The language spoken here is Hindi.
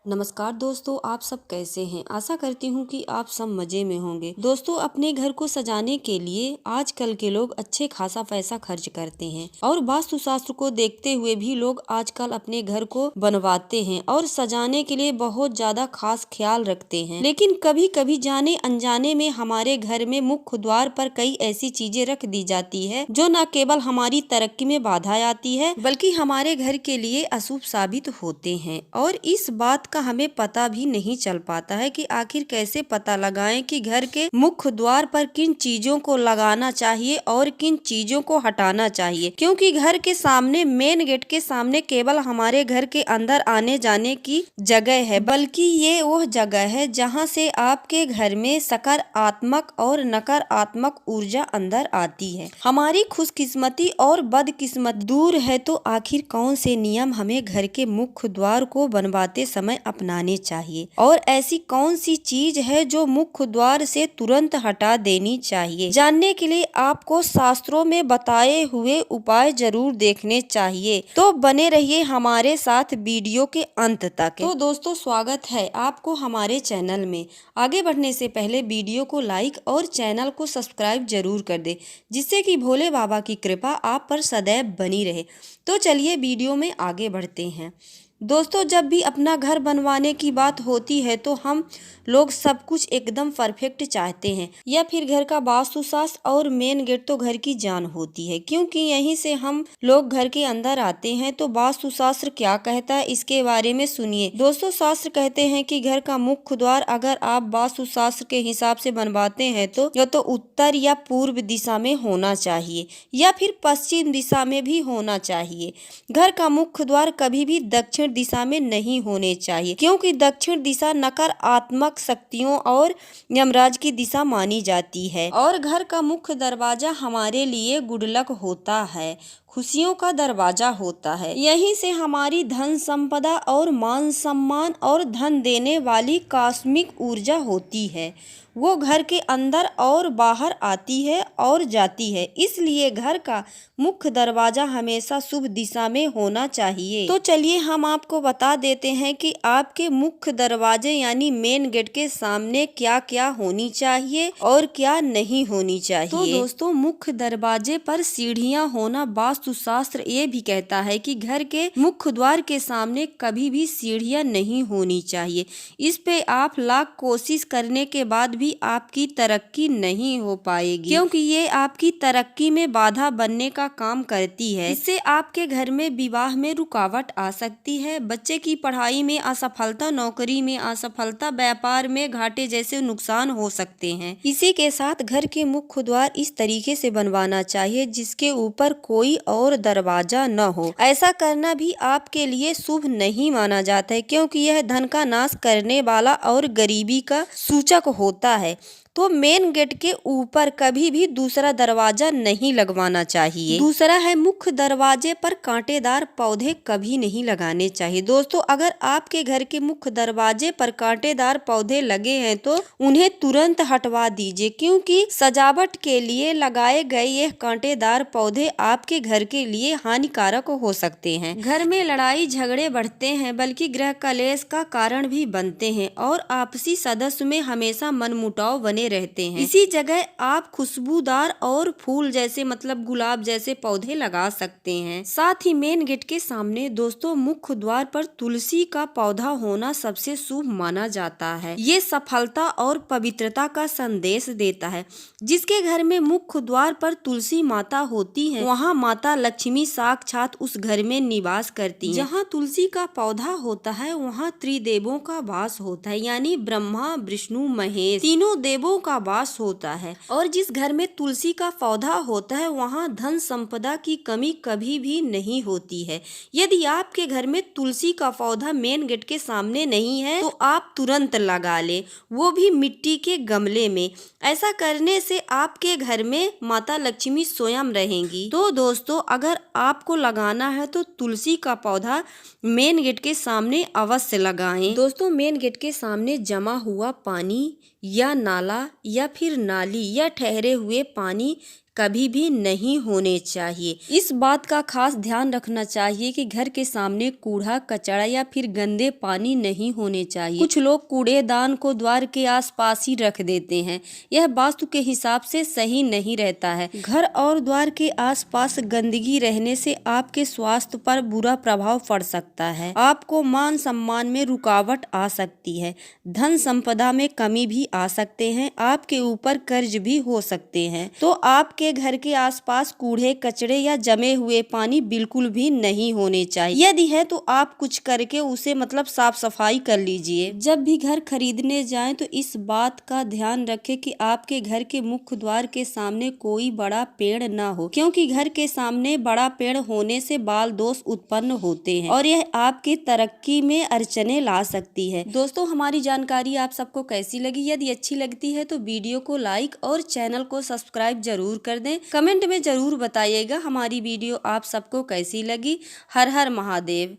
नमस्कार दोस्तों, आप सब कैसे हैं। आशा करती हूँ कि आप सब मज़े में होंगे। दोस्तों, अपने घर को सजाने के लिए आजकल के लोग अच्छे खासा पैसा खर्च करते हैं और वास्तुशास्त्र को देखते हुए भी लोग आजकल अपने घर को बनवाते हैं और सजाने के लिए बहुत ज़्यादा खास ख्याल रखते हैं। लेकिन कभी कभी जाने अनजाने में हमारे घर में मुख्य द्वार पर कई ऐसी चीजें रख दी जाती है जो न केवल हमारी तरक्की में बाधा आती है बल्कि हमारे घर के लिए अशुभ साबित होते हैं। और इस बात का हमें पता भी नहीं चल पाता है कि आखिर कैसे पता लगाएं कि घर के मुख्य द्वार पर किन चीजों को लगाना चाहिए और किन चीजों को हटाना चाहिए, क्योंकि घर के सामने मेन गेट के सामने केवल हमारे घर के अंदर आने जाने की जगह है, बल्कि ये वह जगह है जहाँ से आपके घर में सकारात्मक और नकारात्मक ऊर्जा अंदर आती है। हमारी खुशकिस्मती और बदकिस्मत दूर है तो आखिर कौन से नियम हमें घर के मुख्य द्वार को बनवाते समय अपनाने चाहिए और ऐसी कौन सी चीज है जो मुख्य द्वार से तुरंत हटा देनी चाहिए। जानने के लिए आपको शास्त्रों में बताए हुए उपाय जरूर देखने चाहिए, तो बने रहिए हमारे साथ वीडियो के अंत तक। तो दोस्तों, स्वागत है आपको हमारे चैनल में। आगे बढ़ने से पहले वीडियो को लाइक और चैनल को सब्सक्राइब जरूर कर दे, जिससे कि भोले बाबा की कृपा आप पर सदैव बनी रहे। तो चलिए वीडियो में आगे बढ़ते हैं। दोस्तों, जब भी अपना घर बनवाने की बात होती है तो हम लोग सब कुछ एकदम परफेक्ट चाहते हैं, या फिर घर का वास्तुशास्त्र और मेन गेट तो घर की जान होती है, क्योंकि यहीं से हम लोग घर के अंदर आते हैं। तो वास्तुशास्त्र क्या कहता है इसके बारे में सुनिए। दोस्तों, शास्त्र कहते हैं कि घर का मुख्य द्वार अगर आप वास्तुशास्त्र के हिसाब से बनवाते हैं तो या तो उत्तर या पूर्व दिशा में होना चाहिए या फिर पश्चिम दिशा में भी होना चाहिए। घर का मुख्य द्वार कभी भी दक्षिण दिशा में नहीं होने चाहिए, क्योंकि दक्षिण दिशा नकारात्मक शक्तियों और यमराज की दिशा मानी जाती है। और घर का मुख्य दरवाजा हमारे लिए गुड लक होता है, खुशियों का दरवाजा होता है। यहीं से हमारी धन संपदा और मान सम्मान और धन देने वाली कॉस्मिक ऊर्जा होती है, वो घर के अंदर और बाहर आती है और जाती है। इसलिए घर का मुख्य दरवाजा हमेशा शुभ दिशा में होना चाहिए। तो चलिए हम आपको बता देते हैं कि आपके मुख्य दरवाजे यानी मेन गेट के सामने क्या क्या होनी चाहिए और क्या नहीं होनी चाहिए। तो दोस्तों, मुख्य दरवाजे पर सीढ़ियां होना वास्तुशास्त्र ये भी कहता है कि घर के मुख्य द्वार के सामने कभी भी सीढ़ियां नहीं होनी चाहिए। इस पे आप लाख कोशिश करने के बाद भी आपकी तरक्की नहीं हो पाएगी, क्योंकि ये आपकी तरक्की में बाधा बनने का काम करती है। इससे आपके घर में विवाह में रुकावट आ सकती है, बच्चे की पढ़ाई में असफलता, नौकरी में असफलता, व्यापार में घाटे जैसे नुकसान हो सकते हैं। इसी के साथ घर के मुख्य द्वार इस तरीके से बनवाना चाहिए जिसके ऊपर कोई और दरवाजा न हो। ऐसा करना भी आपके लिए शुभ नहीं माना जाता है, क्योंकि यह धन का नाश करने वाला और गरीबी का सूचक होता है। तो मेन गेट के ऊपर कभी भी दूसरा दरवाजा नहीं लगवाना चाहिए। दूसरा है, मुख्य दरवाजे पर कांटेदार पौधे कभी नहीं लगाने चाहिए। दोस्तों, अगर आपके घर के मुख्य दरवाजे पर कांटेदार पौधे लगे हैं तो उन्हें तुरंत हटवा दीजिए, क्योंकि सजावट के लिए लगाए गए ये कांटेदार पौधे आपके घर के लिए हानिकारक हो सकते हैं। घर में लड़ाई झगड़े बढ़ते हैं, बल्कि गृह कलेश का कारण भी बनते हैं और आपसी सदस्य में हमेशा मनमुटाव बने रहते हैं। इसी जगह आप खुशबूदार और फूल जैसे मतलब गुलाब जैसे पौधे लगा सकते हैं। साथ ही मेन गेट के सामने दोस्तों मुख्य द्वार पर तुलसी का पौधा होना सबसे शुभ माना जाता है। ये सफलता और पवित्रता का संदेश देता है। जिसके घर में मुख्य द्वार पर तुलसी माता होती है, वहाँ माता लक्ष्मी साक्षात उस घर में निवास करती है। जहाँ तुलसी का पौधा होता है वहाँ त्रिदेवों का वास होता है, यानी ब्रह्मा विष्णु महेश तीनों देवों का वास होता है। और जिस घर में तुलसी का पौधा होता है वहाँ धन संपदा की कमी कभी भी नहीं होती है। यदि आपके घर में तुलसी का पौधा मेन गेट के सामने नहीं है तो आप तुरंत लगा ले, वो भी मिट्टी के गमले में। ऐसा करने से आपके घर में माता लक्ष्मी स्वयं रहेंगी। तो दोस्तों, अगर आपको लगाना है तो तुलसी का पौधा मेन गेट के सामने अवश्य लगाएं। दोस्तों, मेन गेट के सामने जमा हुआ पानी या नाला या फिर नाली या ठहरे हुए पानी कभी भी नहीं होने चाहिए। इस बात का खास ध्यान रखना चाहिए कि घर के सामने कूड़ा कचरा या फिर गंदे पानी नहीं होने चाहिए। कुछ लोग कूड़ेदान को द्वार के आसपास ही रख देते हैं। यह वास्तु के हिसाब से सही नहीं रहता है। घर और द्वार के आसपास गंदगी रहने से आपके स्वास्थ्य पर बुरा प्रभाव पड़ सकता है। आपको मान सम्मान में रुकावट आ सकती है। धन संपदा में कमी भी आ सकते हैं। आपके ऊपर कर्ज भी हो सकते हैं। तो आपके घर के आसपास कूड़े कचरे या जमे हुए पानी बिल्कुल भी नहीं होने चाहिए। यदि है तो आप कुछ करके उसे साफ सफाई कर लीजिए। जब भी घर खरीदने जाएं तो इस बात का ध्यान रखें कि आपके घर के मुख्य द्वार के सामने कोई बड़ा पेड़ ना हो, क्योंकि घर के सामने बड़ा पेड़ होने से बाल दोष उत्पन्न होते हैं और यह आपकी तरक्की में अड़चने ला सकती है। दोस्तों, हमारी जानकारी आप सबको कैसी लगी? यदि अच्छी लगती है तो वीडियो को लाइक और चैनल को सब्सक्राइब जरूर कर दें। कमेंट में जरूर बताइएगा हमारी वीडियो आप सबको कैसी लगी। हर हर महादेव।